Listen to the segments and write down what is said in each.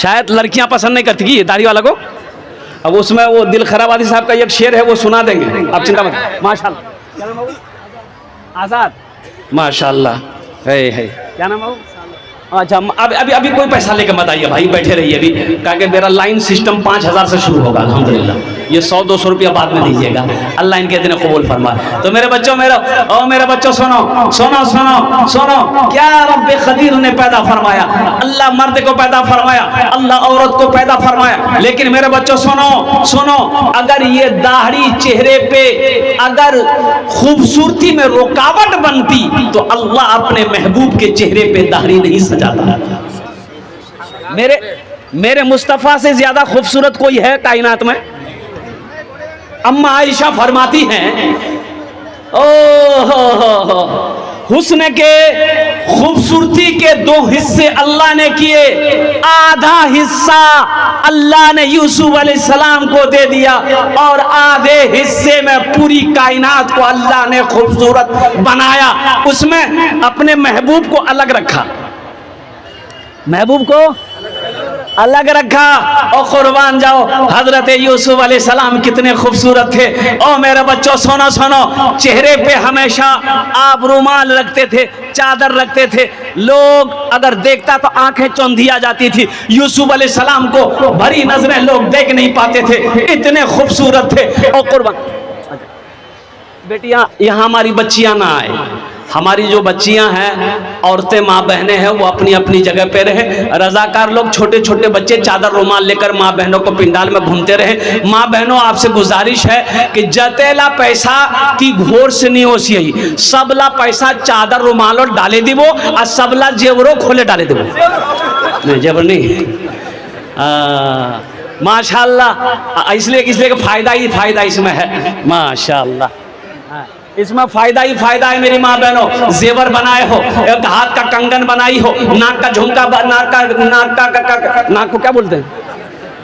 शायद लड़कियां पसंद नहीं करती कि दाढ़ी वाला को। अब उसमें वो दिल खराबादी साहब का एक शेर है, वो सुना देंगे, आप चिंता मत। माशाल्लाह आजाद, माशाल्लाह है क्या नाम है? अच्छा अभी कोई पैसा लेकर मत आइए भाई, बैठे रहिए अभी, क्योंकि मेरा लाइन सिस्टम 5000 से शुरू होगा अल्हम्दुलिल्लाह। ये 100-200 रुपया बाद में दीजिएगा, अल्लाह इनके दिन कबूल फरमाए। तो मेरे बच्चों मेरे बच्चों सुनो सुनो सुनो सुनो, क्या रब्बे खदीर ने पैदा फरमाया, अल्लाह मर्द को पैदा फरमाया, अल्लाह औरत को पैदा फरमाया। लेकिन मेरे बच्चों सुनो सुनो, अगर ये दाढ़ी चेहरे पे अगर खूबसूरती में रुकावट बनती तो अल्लाह अपने महबूब के चेहरे पे दाढ़ी नहीं सजाता। मेरे मुस्तफ़ा से ज्यादा खूबसूरत कोई है कायनात में? अम्मा आयशा फरमाती हैं, ओ हो, हुस्न के खूबसूरती के 2 हिस्से अल्लाह ने किए, आधा हिस्सा अल्लाह ने यूसुफ अलैहिस्सलाम को दे दिया और आधे हिस्से में पूरी कायनात को अल्लाह ने खूबसूरत बनाया। उसमें अपने महबूब को अलग रखा, महबूब को अलग रखा। और कुर्बान जाओ, हजरत यूसुफ अलैहिस्सलाम कितने खूबसूरत थे। और मेरे बच्चों सुनो सुनो, चेहरे पे हमेशा आप रुमाल रखते थे, चादर रखते थे, लोग अगर देखता तो आंखें चौंधिया जाती थी। यूसुफ अलैहिस्सलाम को भरी नजरें लोग देख नहीं पाते थे, इतने खूबसूरत थे। और कुर्बान बेटियां, यहाँ हमारी बच्चियां ना आए, हमारी जो बच्चियां हैं, औरतें माँ बहनें हैं, वो अपनी अपनी जगह पे रहे। रजाकार लोग, छोटे छोटे बच्चे चादर रुमाल लेकर माँ बहनों को पिंडाल में घूमते रहे। माँ बहनों आपसे गुजारिश है कि जतेला पैसा ती घोर से नहीं होसी है, सबला पैसा चादर रुमाल और डाले दिवो और सबला जेवरों खोले डाले दिवो। नहीं जेवर नहीं, माशाल्लाह, इसलिए फायदा ही फायदा इसमें है, माशाल्लाह इसमें फायदा ही फायदा है। मेरी माँ बहनों, जेवर बनाए हो, एक हाथ का कंगन बनाई हो, नाक का झुमका, नाक को क्या बोलते हैं,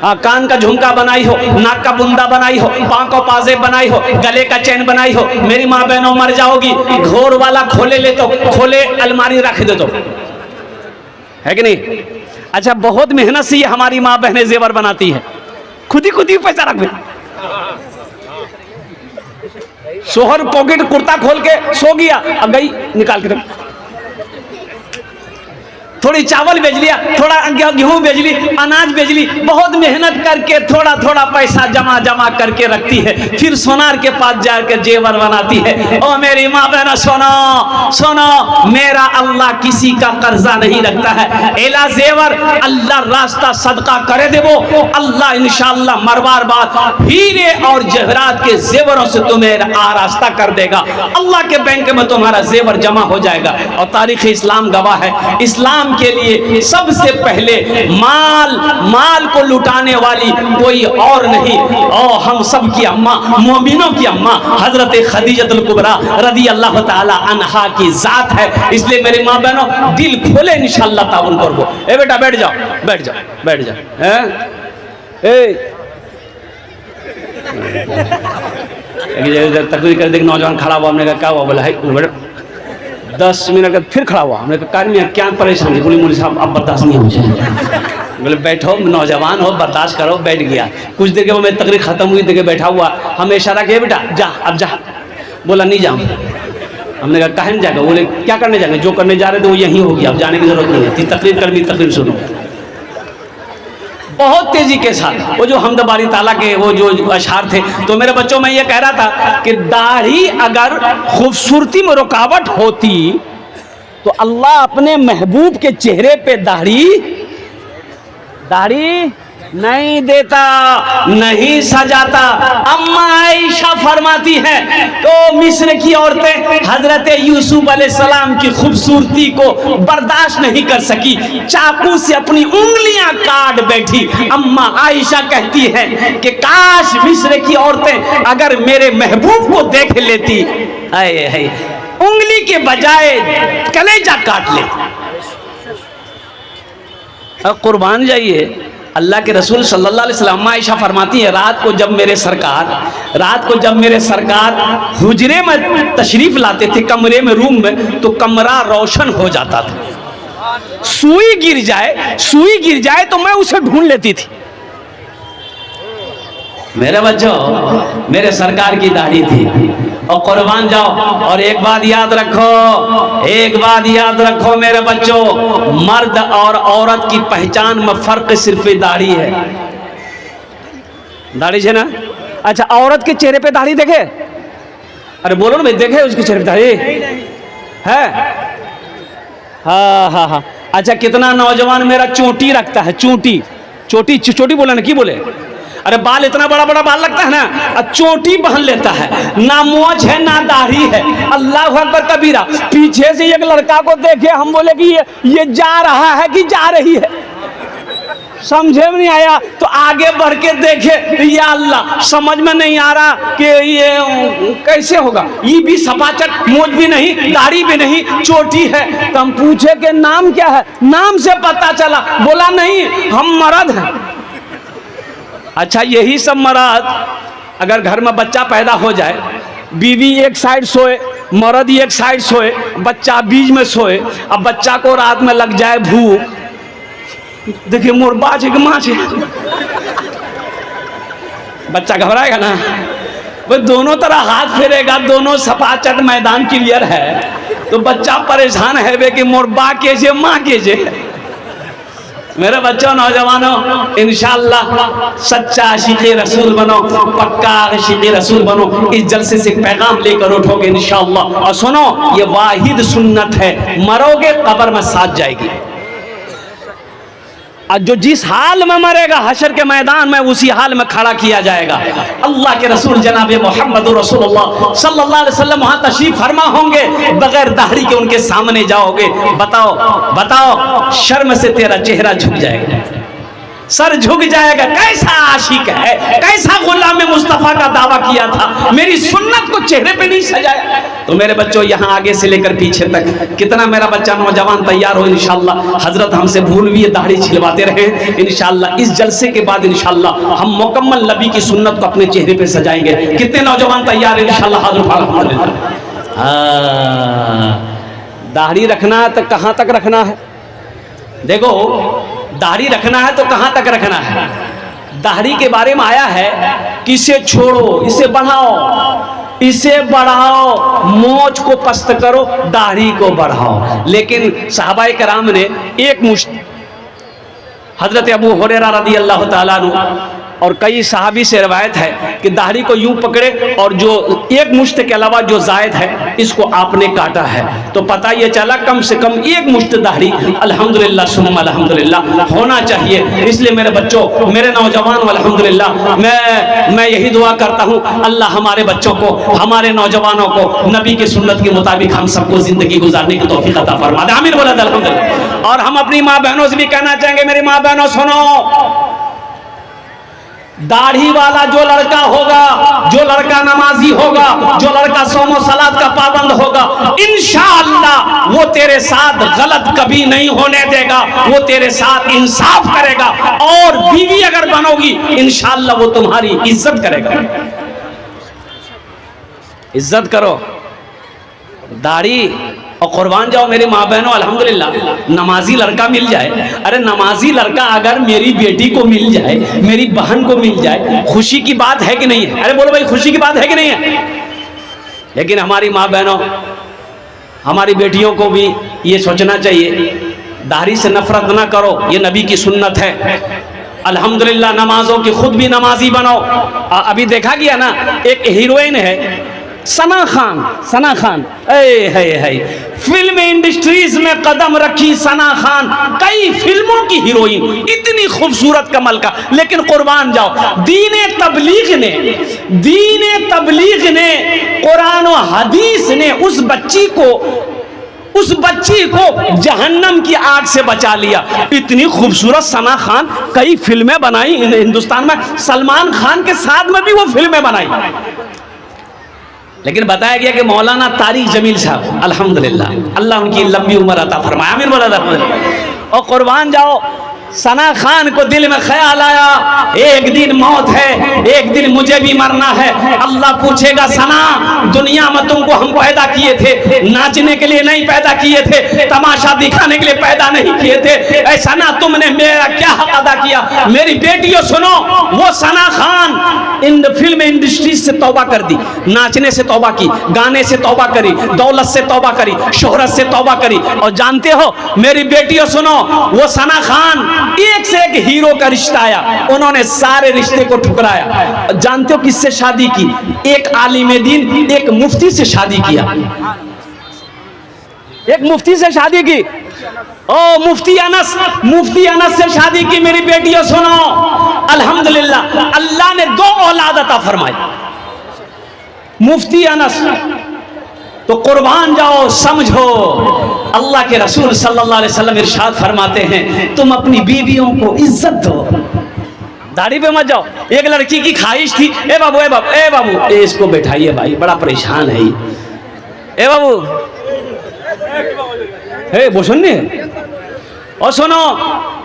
हाँ, कान का झुमका बनाई हो, नाक का बुंदा बनाई हो, पाँव को पाजेब बनाई हो, गले का चैन बनाई हो। मेरी माँ बहनों, मर जाओगी, घोर वाला खोले ले तो खोले अलमारी रख दे तो, है कि नहीं? अच्छा, बहुत मेहनत से ये हमारी माँ बहनें जेवर बनाती है, खुद ही पैसा रख दे। सोहर पॉकेट कुर्ता खोल के सो गया, अब गई निकाल के थोड़ी चावल बेच लिया, थोड़ा गेहूं बेच ली, अनाज बेच ली, बहुत मेहनत करके थोड़ा थोड़ा पैसा जमा करके रखती है, फिर सोनार के पास जाकर जेवर बनाती है। ओ मेरी माँ बहना, सुनो सुनो, मेरा अल्लाह किसी का कर्जा नहीं रखता है। एला जेवर अल्लाह रास्ता सदका करे देवो, अल्लाह इंशाअल्लाह मरवार बाद हीरे और जहरात के जेवरों से तुम्हें आरास्ता कर देगा। अल्लाह के बैंक में तुम्हारा जेवर जमा हो जाएगा। और तारीख इस्लाम गवाह है, इस्लाम के लिए सबसे पहले माल को लुटाने वाली कोई और नहीं, और हम सब की अम्मा, मोमिनों की अम्मा हजरत खदीजतुल कुबरा रदी अल्लाह ताला अन्हा की जात है। इसलिए मेरी माँ बहनों, दिल खोले इंशाअल्लाह ताउन करो। ए बेटा बैठ जाओ, बैठ जाओ, बैठ जाओ, तकरीर कर देख, नौजवान खड़ा हुआ, हमने कहा क्या हुआ? बोला है 10 मिनट का फिर खड़ा हुआ। हमने कहा क्या परेशानी? बोली मौलवी साहब अब बर्दाश्त नहीं हो जाए। बोले बैठो, नौजवान हो, बर्दाश्त करो। बैठ गया। कुछ देर के बाद मेरी तकरीर खत्म हुई, देखे बैठा हुआ, हमें इशारा किया, बेटा जा, अब जा। बोला नहीं जाऊँ। हमने कहा काहे नहीं जाएगा? बोले क्या करने जाएंगे? जो करने जा रहे थे वो यहीं हो गया, अब जाने की जरूरत नहीं है, तकरीर कर, मेरी तकरीर सुनो। बहुत तेजी के साथ वो जो हमद बारी ताला के वो जो अशार थे। तो मेरे बच्चों, में ये कह रहा था कि दाढ़ी अगर खूबसूरती में रुकावट होती तो अल्लाह अपने महबूब के चेहरे पे दाढ़ी नहीं देता, नहीं सजाता। अम्मा आयशा फरमाती है तो मिस्र की औरतें हजरत यूसुफ अलैहिस्सलाम की खूबसूरती को बर्दाश्त नहीं कर सकी, चाकू से अपनी उंगलियां काट बैठी। अम्मा आयशा कहती है कि काश मिस्र की औरतें अगर मेरे महबूब को देख लेती, आए उंगली के बजाय कलेजा काट लेती। कुर्बान जाइए, अल्लाह के रसूल सल्लल्लाहु अलैहि वसल्लम, आयशा फरमाती है रात को जब मेरे सरकार हुजरे में तशरीफ लाते थे, कमरे में, रूम में, तो कमरा रोशन हो जाता था। सुई गिर जाए तो मैं उसे ढूंढ लेती थी। मेरे बच्चों, मेरे सरकार की दाढ़ी थी और कुर्बान जाओ। और एक बात याद रखो मेरे बच्चों, मर्द और औरत की पहचान में फर्क सिर्फ दाढ़ी है। दाढ़ी है ना? अच्छा, औरत के चेहरे पे दाढ़ी देखे? अरे बोलो ना भाई, देखे उसके चेहरे पे दाढ़ी है? हाँ। अच्छा, कितना नौजवान मेरा चोटी रखता है, चोटी बोला ना, की बोले? अरे बाल इतना बड़ा बाल लगता है ना, चोटी पहन लेता है, ना मोछ है ना दाढ़ी है। अल्लाह अकबर कबीरा। पीछे से एक लड़का को देखे, हम बोले कि ये जा रहा है कि जा रही है, समझे में नहीं आया। तो आगे बढ़ के देखे, या अल्लाह, समझ में नहीं आ रहा कि ये कैसे होगा। ये भी सपाचट, मोछ भी नहीं, दाढ़ी भी नहीं, चोटी है। तो हम पूछे कि नाम क्या है? नाम से पता चला। बोला नहीं, हम मर्द हैं। अच्छा, यही सब मर्द, अगर घर में बच्चा पैदा हो जाए, बीवी एक साइड सोए, मर्द एक साइड सोए, बच्चा बीच में सोए, अब बच्चा को रात में लग जाए भूख, देखिए मोर बाज है कि माछ है, बच्चा घबराएगा ना? वो दोनों तरह हाथ फेरेगा, दोनों सपाचट, मैदान क्लियर है, तो बच्चा परेशान है वे कि मोर बा के जे माँ के जे। मेरे बच्चों, नौजवानों, इंशाअल्लाह सच्चा आशिक़े रसूल बनो, पक्का आशिक़े रसूल बनो। इस जलसे से पैगाम लेकर उठोगे इंशाअल्लाह। और सुनो, ये वाहिद सुन्नत है, मरोगे कब्र में साथ जाएगी। और जो जिस हाल में मरेगा हशर के मैदान में, उसी हाल में खड़ा किया जाएगा। अल्लाह के रसूल जनाब मोहम्मद रसूलुल्लाह सल्लल्लाहु अलैहि वसल्लम वहां तशरीफ फरमा होंगे, बगैर दाढ़ी के उनके सामने जाओगे। बताओ, शर्म से तेरा चेहरा झुक जाएगा, सर झुक जाएगा। कैसा आशिक है, कैसा गुलाम मुस्तफा का दावा किया था, मेरी सुन्नत को चेहरे पे नहीं सजाया। तो मेरे बच्चों, यहाँ आगे से लेकर पीछे तक कितना मेरा बच्चा नौजवान तैयार हो इंशाअल्लाह। हजरत हमसे भूल भी दाढ़ी छिलवाते रहे इंशाअल्लाह। इस जलसे के बाद इंशाअल्लाह हम मुकम्मल नबी की सुन्नत को अपने चेहरे पे सजाएंगे। कितने नौजवान तैयार है इंशाअल्लाह? दाढ़ी रखना है तो कहाँ तक रखना है? देखो, दाढ़ी रखना है तो कहां तक रखना है? दाढ़ी के बारे में आया है कि इसे छोड़ो, इसे बढ़ाओ, मोछ को पस्त करो, दाढ़ी को बढ़ाओ। लेकिन सहाबाए कराम ने एक मुश्त, हजरत अबू हुरैरा रज़ी अल्लाह ताला अन्हु और कई सहाबी से रवायत है कि दाढ़ी को यूं पकड़े और जो एक मुश्त के अलावा जो जायद है, इसको आपने काटा है। तो पता ये चला कम से कम एक मुश्त दाढ़ी अल्हम्दुलिल्लाह सुम्मा अल्हम्दुलिल्लाह होना चाहिए। इसलिए मेरे बच्चों, मेरे नौजवान, अल्हम्दुलिल्लाह मैं यही दुआ करता हूँ, अल्लाह हमारे बच्चों को, हमारे नौजवानों को नबी की सुन्नत के मुताबिक हम सबको जिंदगी गुजारने की तौफीक अता फरमा दे। आमीन बोला अल्हम्दुलिल्लाह। और हम अपनी माँ बहनों से भी कहना चाहेंगे, मेरी माँ बहनों सुनो, दाढ़ी वाला जो लड़का होगा, जो लड़का नमाजी होगा, जो लड़का सोमो सलात का पाबंद होगा, इंशाअल्लाह वो तेरे साथ गलत कभी नहीं होने देगा, वो तेरे साथ इंसाफ करेगा। और बीवी अगर बनोगी इंशाअल्लाह वो तुम्हारी इज्जत करेगा। इज्जत करो, दाढ़ी और कुर्बान जाओ मेरी माँ बहनों। अल्हम्दुलिल्लाह नमाजी लड़का मिल जाए, अरे नमाजी लड़का अगर मेरी बेटी को मिल जाए, मेरी बहन को मिल जाए, खुशी की बात है कि नहीं है? अरे बोलो भाई, खुशी की बात है कि नहीं है? लेकिन हमारी माँ बहनों, हमारी बेटियों को भी ये सोचना चाहिए, दाढ़ी से नफरत ना करो, ये नबी की सुन्नत है। अल्हम्दुलिल्लाह नमाजों की खुद भी नमाजी बनो। अभी देखा गया ना, एक हीरोइन है सना खान, फिल्म इंडस्ट्रीज में कदम रखी सना खान, कई फिल्मों की हीरोइन, इतनी खूबसूरत कमल का। लेकिन कुर्बान जाओ, दीन तबलीग ने कुरान और हदीस ने उस बच्ची को जहन्नम की आग से बचा लिया। इतनी खूबसूरत सना खान, कई फिल्में बनाई हिंदुस्तान में, सलमान खान के साथ में भी वो फिल्में बनाई। लेकिन बताया गया कि मौलाना तारिक जमील साहब, अल्हम्दुलिल्लाह, अल्लाह उनकी लंबी उम्र अता फरमाए। आमीन बोला अल्हम्दुलिल्लाह। और कुर्बान जाओ, सना खान को दिल में ख्याल आया, एक दिन मौत है, एक दिन मुझे भी मरना है। अल्लाह पूछेगा सना, दुनिया में तुमको हम पैदा किए थे, नाचने के लिए नहीं पैदा किए थे, तमाशा दिखाने के लिए पैदा नहीं किए थे। ऐसा ना तुमने मेरा क्या हक अदा किया? मेरी बेटियों सुनो, वो सना खान इन फिल्म इंडस्ट्री से तौबा कर दी, नाचने से तौबा की, गाने से तौबा करी, दौलत से तौबा करी, शोहरत से तौबा करी। और जानते हो मेरी बेटियों सुनो, वो सना खान एक से एक हीरो का रिश्ता आया, उन्होंने सारे रिश्ते को ठुकराया। जानते हो किससे शादी की? एक आलिम दीन, एक मुफ्ती से शादी किया, एक मुफ्ती से शादी की। ओ मुफ्ती अनस से शादी की। मेरी बेटियों सुनो, अल्हम्दुलिल्लाह अल्लाह ने 2 औलाद अता फरमाई। मुफ्ती अनस तो कुर्बान जाओ, समझो अल्लाह के रसूल सल्लल्लाहु अलैहि वसल्लम इरशाद फरमाते हैं, तुम अपनी बीवियों को इज्जत दो, दाढ़ी पे मत जाओ। एक लड़की की ख्वाहिश थी, ए बाबू ए बाबू ए बाबू, ए इसको बैठाइए भाई, बड़ा परेशान है। ए बाबू हे वो सुनने। और सुनो,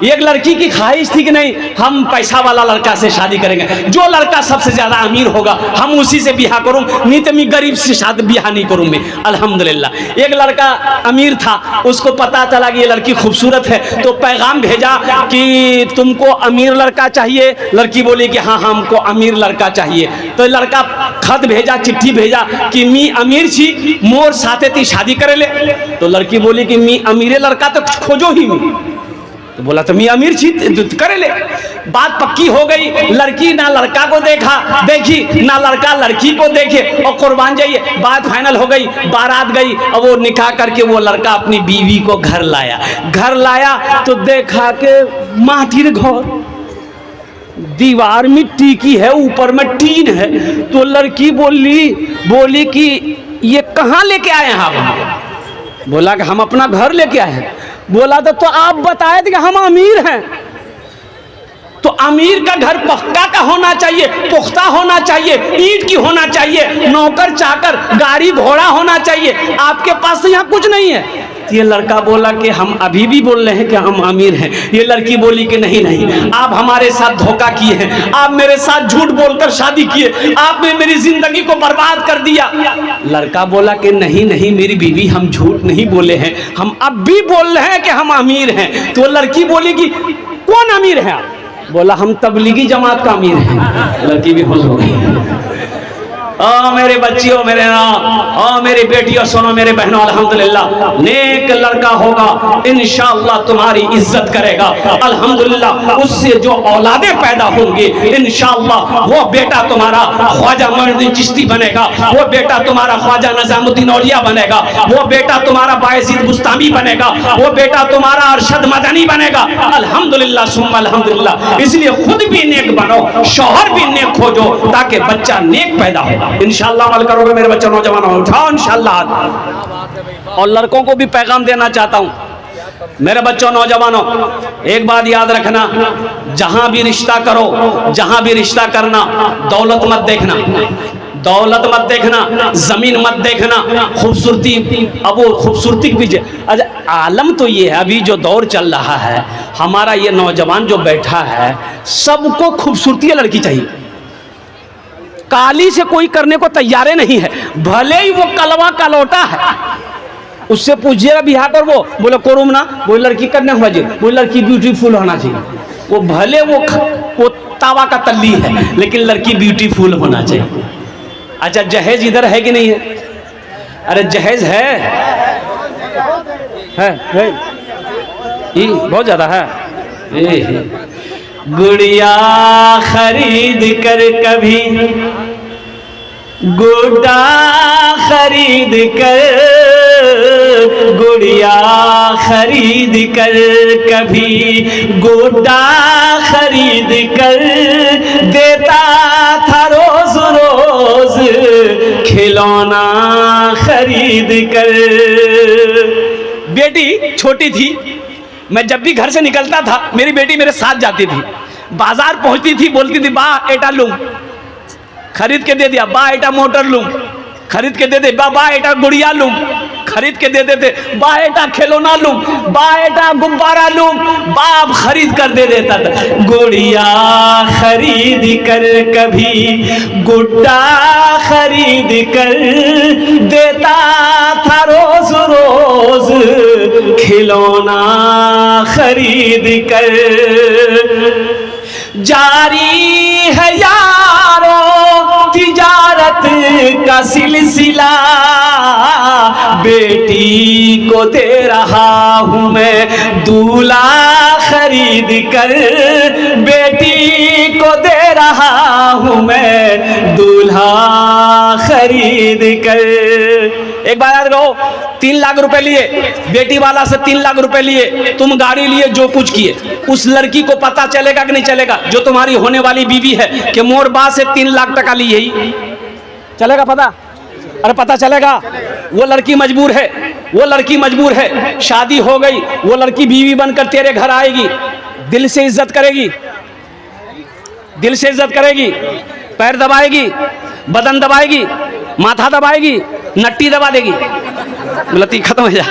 एक लड़की की ख्वाहिश थी कि नहीं हम पैसा वाला लड़का से शादी करेंगे, जो लड़का सबसे ज्यादा अमीर होगा हम उसी से ब्याह करूं, नहीं तो मैं गरीब से शादी ब्याह नहीं करूं मैं। अल्हम्दुलिल्लाह एक लड़का अमीर था, उसको पता चला कि ये लड़की खूबसूरत है, तो पैगाम भेजा कि तुमको अमीर लड़का चाहिए। लड़की बोली कि हाँ हमको अमीर लड़का चाहिए। तो लड़का खत भेजा, चिट्ठी भेजा कि मी अमीर छी, मोर साथे ती शादी करे ले। तो लड़की बोली कि मी अमीरे लड़का तो खोजो ही मी। तो बोला तो मैं अमीर छी करे ले। बात पक्की हो गई, लड़की ना लड़का को देखी ना लड़का लड़की को देखे, और कुर्बान जाइए बात फाइनल हो गई, बारात गई। अब वो निकाह करके वो लड़का अपनी बीवी को घर लाया तो देखा के माटी घर, दीवार मिट्टी की है, ऊपर में टीन है। तो लड़की बोली कि ये कहाँ लेके आए हैं आप? बोला कि हम अपना घर लेके आए हैं। बोला तो आप बताए थे कि हम अमीर हैं। तो अमीर का घर पक्का का होना चाहिए, पुख्ता होना चाहिए, ईंट की होना चाहिए, नौकर चाकर गाड़ी घोड़ा होना चाहिए। आपके पास तो यहाँ कुछ नहीं है। ये लड़का बोला कि हम अभी भी बोल रहे हैं कि हम अमीर हैं। ये लड़की बोली कि नहीं, आप हमारे साथ धोखा किए हैं, आप मेरे साथ झूठ बोलकर शादी किए, आपने मेरी जिंदगी को बर्बाद कर दिया। लड़का बोला कि नहीं मेरी बीवी हम झूठ नहीं बोले हैं, हम अब भी बोल रहे हैं कि हम अमीर हैं। तो लड़की बोली कि कौन अमीर है आप? बोला हम तबलीगी जमात का अमीर हैं। लड़की भी खुश हो गई। मेरे बच्चियों, मेरी बेटियों सुनो, मेरे बहनों, अल्हम्दुलिल्लाह नेक लड़का होगा इंशाअल्लाह तुम्हारी इज्जत करेगा। अल्हम्दुलिल्लाह उससे जो औलादे पैदा होंगे इंशाअल्लाह वो बेटा तुम्हारा ख्वाजा मोइनुद्दीन चिश्ती बनेगा, वो बेटा तुम्हारा ख्वाजा निजामुद्दीन औलिया बनेगा, वो बेटा तुम्हारा बायजीद बुस्तामी बनेगा, वो बेटा तुम्हारा अरशद मदनी बनेगा। अल्हम्दुलिल्लाह सुम्मा अल्हम्दुलिल्लाह। इसलिए खुद भी नेक बनो, शौहर भी नेक खोजो, ताकि बच्चा नेक पैदा होगा। इंशाअल्लाह अमल करोगे मेरे बच्चों, नौजवानों, उठाओ इंशाअल्लाह। और लड़कों को भी पैगाम देना चाहता हूं, मेरे बच्चों, नौजवानों, एक बात याद रखना, जहां भी रिश्ता करो, जहां भी रिश्ता करना, दौलत मत देखना, जमीन मत देखना, खूबसूरती। अब वो खूबसूरती भी अच्छा आलम तो ये है, अभी जो दौर चल रहा है, हमारा ये नौजवान जो बैठा है सबको खूबसूरती लड़की चाहिए। काली से कोई करने को तैयार नहीं है, भले ही वो कलवा का लौटा है। उससे पूछिएगा बिहार पर, वो बोले कोरुम ना, वो लड़की करने हुआ जी, वो लड़की ब्यूटीफुल होना चाहिए। वो भले वो तावा का तल्ली है, लेकिन लड़की ब्यूटीफुल होना चाहिए। अच्छा जहेज इधर है कि नहीं है? अरे जहेज है बहुत ज्यादा है। गुड़िया खरीद कर कभी गुड्डा खरीद कर, गुड़िया खरीद कर कभी गुड्डा खरीद कर, देता था रोज रोज खिलौना खरीद कर। बेटी छोटी थी, मैं जब भी घर से निकलता था मेरी बेटी मेरे साथ जाती थी। बाजार पहुंचती थी, बोलती थी बा एटा लूं, खरीद के दे दिया, बा एटा मोटर लूं, खरीद के दे दे, बा एटा गुड़िया लूं, खरीद के दे देते। बेटा खिलौना लूं, बेटा गुब्बारा लूं, बाप खरीद कर दे देता था। गुड़िया खरीद कर कभी गुड्डा खरीद कर देता था, रोज रोज खिलौना खरीद कर। जारी है यारो तिजारत का सिलसिला, बेटी को दे रहा हूँ मैं दूल्हा खरीद कर, बेटी को दे रहा हूँ मैं दूल्हा खरीद कर। एक बार याद रहो, 3 लाख रुपए लिए, बेटी वाला से 3 लाख रुपए लिए, तुम गाड़ी लिए, जो कुछ किए, उस लड़की को पता चलेगा कि नहीं चलेगा, जो तुम्हारी होने वाली बीवी है, कि मोर बा से 3 लाख टका लिए ही चलेगा पता? अरे पता चलेगा। वो लड़की मजबूर है, वो लड़की मजबूर है, शादी हो गई, वो लड़की बीवी बनकर तेरे घर आएगी, दिल से इज्जत करेगी, दिल से इज्जत करेगी, पैर दबाएगी, बदन दबाएगी, माथा दबाएगी, नट्टी दबा देगी, गलती खत्म हो जा।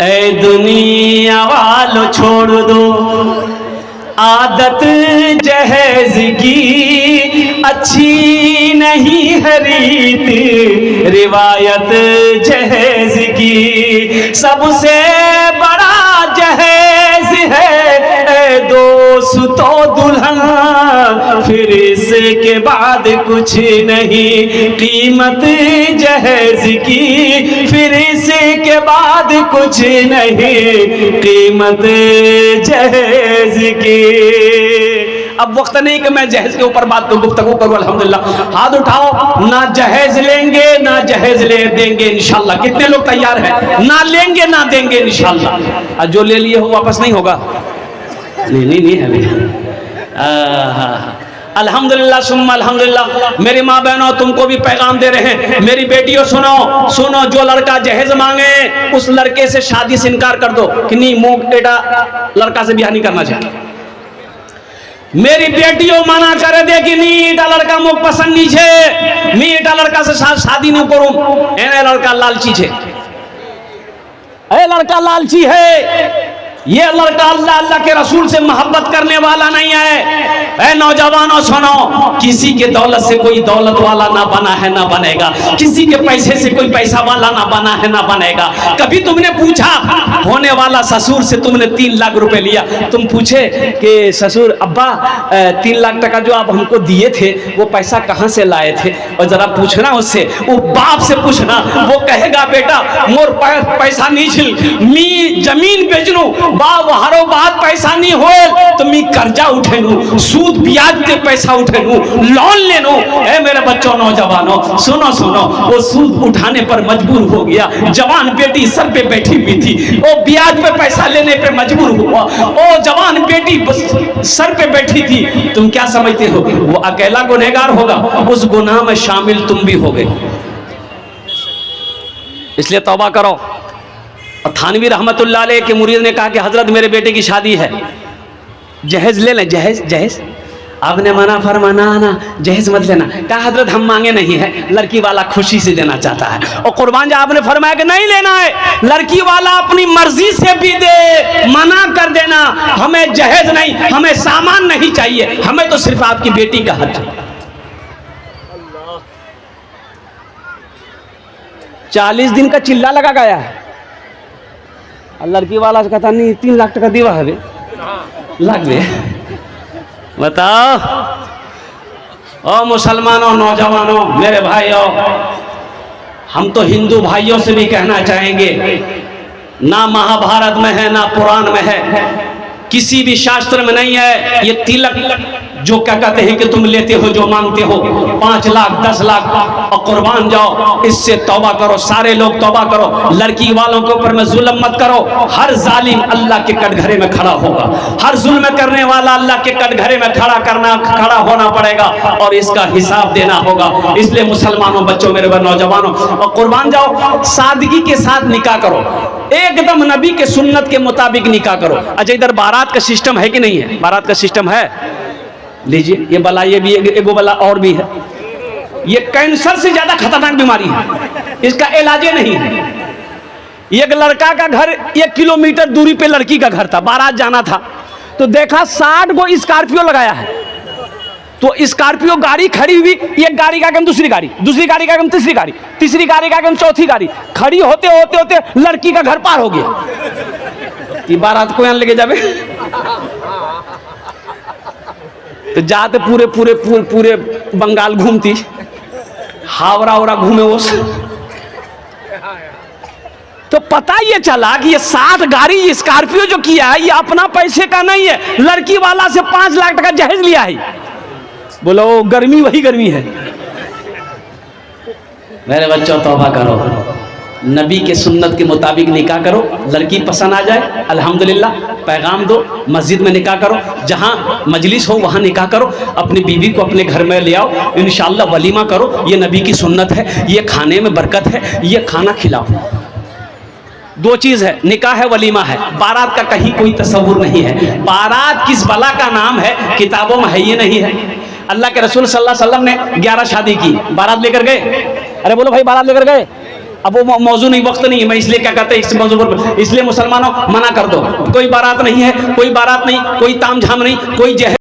ऐ दुनिया वालों छोड़ दो आदत जहेज की, अच्छी नहीं है रीत रिवायत जहेज की। सबसे बड़ा जहेज है दोस्तों दुल्हन, फिर इसके बाद कुछ नहीं कीमत जहेज की, फिर इसके बाद कुछ नहीं कीमत जहेज की। अब वक्त नहीं कि मैं जहेज के ऊपर बात को गुफ्तगू करूं। अल्हम्दुलिल्लाह, हाथ उठाओ, ना जहेज लेंगे ना जहेज ले देंगे इंशाल्लाह। कितने लोग तैयार हैं? ना लेंगे ना देंगे इंशाल्लाह। और जो ले लिए हो वापस नहीं होगा? नहीं है भैया। अल्हम्दुलिल्लाह सुम्मा अल्हम्दुलिल्लाह। मेरी माँ बहनों, तुमको भी पैगाम दे रहे हैं। मेरी बेटियों सुनो सुनो, जो लड़का जहेज मांगे उस लड़के से शादी से इनकार कर दो कि नहीं, मोह बेटा लड़का से ब्याह नहीं करना चाहिए। मेरी बेटियों मना करे दे कि नहीं, एटा लड़का मुझ पसंद नहीं छे, मैं एटा लड़का से शादी नहीं करूं। एने लड़का लालची छे, ए लड़का लालची है, ये लड़का अल्लाह अल्लाह के रसूल से मोहब्बत करने वाला नहीं है। ऐ नौजवानों सुनो, किसी के दौलत से कोई दौलत वाला ना बना है ना बनेगा, किसी के पैसे से कोई पैसा वाला ना बना है ना बनेगा। कभी तुमने पूछा होने वाला ससुर से, तुमने 3 लाख रुपए लिया, तुम पूछे कि ससुर अब्बा 3 लाख टका जो आप हमको दिए थे वो पैसा कहाँ से लाए थे? और जरा पूछना उससे, वो बाप से पूछना, वो कहेगा बेटा मोर पैसा नहीं छिल, मी जमीन बेचनू बाप, हरो बात पैसा नहीं हो तो मैं कर्जा उठेनू, सूद ब्याज के पैसा उठेनू, लोन लेनू। ए मेरे बच्चों नौजवानों सुनो सुनो, वो सूद उठाने पर मजबूर हो गया, जवान बेटी सर पे बैठी हुई थी, वो ब्याज पे पैसा लेने पे मजबूर हुआ, वो जवान बेटी सर पे बैठी थी। तुम क्या समझते हो वो अकेला गुनहगार होगा? उस गुनाह में शामिल तुम भी हो गए। इसलिए तौबा करो। थानवी रहमतुल्लाह अलैह के मुरीद ने कहा कि हजरत मेरे बेटे की शादी है, जहेज ले लें। जहेज जहेज आपने मना फरमाना ना, जहेज मत लेना। कहा हजरत हम मांगे नहीं है, लड़की वाला खुशी से देना चाहता है। और कुर्बान जा आपने फरमाया कि नहीं लेना है, लड़की वाला अपनी मर्जी से भी दे, मना कर देना, हमें जहेज नहीं, हमें सामान नहीं चाहिए, हमें तो सिर्फ आपकी बेटी का हक है। 40 दिन का चिल्ला लगा गया है, लड़की वाला से कहता नहीं 3 लाख टका दीवा है लग गए। बताओ ओ मुसलमानों, नौजवानों, मेरे भाइयों, हम तो हिंदू भाइयों से भी कहना चाहेंगे, ना महाभारत में है ना पुराण में है, किसी भी शास्त्र में नहीं है ये तिलक जो क्या कहते हैं कि तुम लेते हो, जो मांगते हो 5 लाख 10 लाख, और कुर्बान जाओ, इससे तौबा करो। सारे लोग तौबा करो, लड़की वालों के ऊपर में जुल्म मत करो। हर जालिम अल्लाह के कटघरे में खड़ा होगा, हर जुल्म करने वाला अल्लाह के कटघरे में खड़ा होना पड़ेगा और इसका हिसाब देना होगा। इसलिए मुसलमानों, बच्चों, मेरे नौजवानों, और कुर्बान जाओ, सादगी के साथ निकाह करो, एकदम नबी के सुन्नत के मुताबिक निकाह करो। अच्छा, इधर बारात का सिस्टम है कि नहीं है? बारात का सिस्टम है, लीजिए ये बला, ये भी एगो बला और भी है, ये कैंसर से ज्यादा खतरनाक बीमारी है, इसका इलाज नहीं है। एक लड़का का घर 1 किलोमीटर दूरी पे लड़की का घर था, बारात जाना था, तो देखा 60 गो स्कॉर्पियो लगाया है। तो स्कॉर्पियो गाड़ी खड़ी हुई, एक गाड़ी का आगम दूसरी गाड़ी, दूसरी गाड़ी का आगम तीसरी गाड़ी, तीसरी गाड़ी का आगम चौथी गाड़ी, खड़ी होते होते होते लड़की का घर पार हो गया कि बारात को यहाँ लेके जावे। तो जाते पूरे पूरे पूरे पूरे बंगाल घूमती, हावड़ा वड़ा घूमे वो। तो पता ये चला कि ये 60 गाड़ी स्कॉर्पियो जो किया है ये अपना पैसे का नहीं है, लड़की वाला से 5 लाख टका जहेज लिया है। बोलो गर्मी वही गर्मी है। मेरे बच्चों तौबा करो, नबी के सुन्नत के मुताबिक निकाह करो, लड़की पसंद आ जाए अल्हम्दुलिल्लाह, पैगाम दो, मस्जिद में निकाह करो, जहां मजलिस हो वहां निकाह करो, अपनी बीवी को अपने घर में ले आओ, इंशाअल्लाह वलीमा करो, ये नबी की सुन्नत है, ये खाने में बरकत है, ये खाना खिलाओ। 2 चीज है, निकाह है, वलीमा है। बारात का कहीं कोई तस्वुर नहीं है। बारात किस बला का नाम है, किताबों में है ये नहीं है। अल्लाह के रसूल सल्लल्लाहु अलैहि वसल्लम ने 11 शादी की, बारात लेकर गए? अरे बोलो भाई, बारात लेकर गए? अब वो मौजू नहीं, वक्त नहीं है, मैं इसलिए क्या कहते हैं इस मौजू पर, इसलिए मुसलमानों मना कर दो, कोई बारात नहीं है, कोई बारात नहीं, कोई ताम झाम नहीं, कोई जहर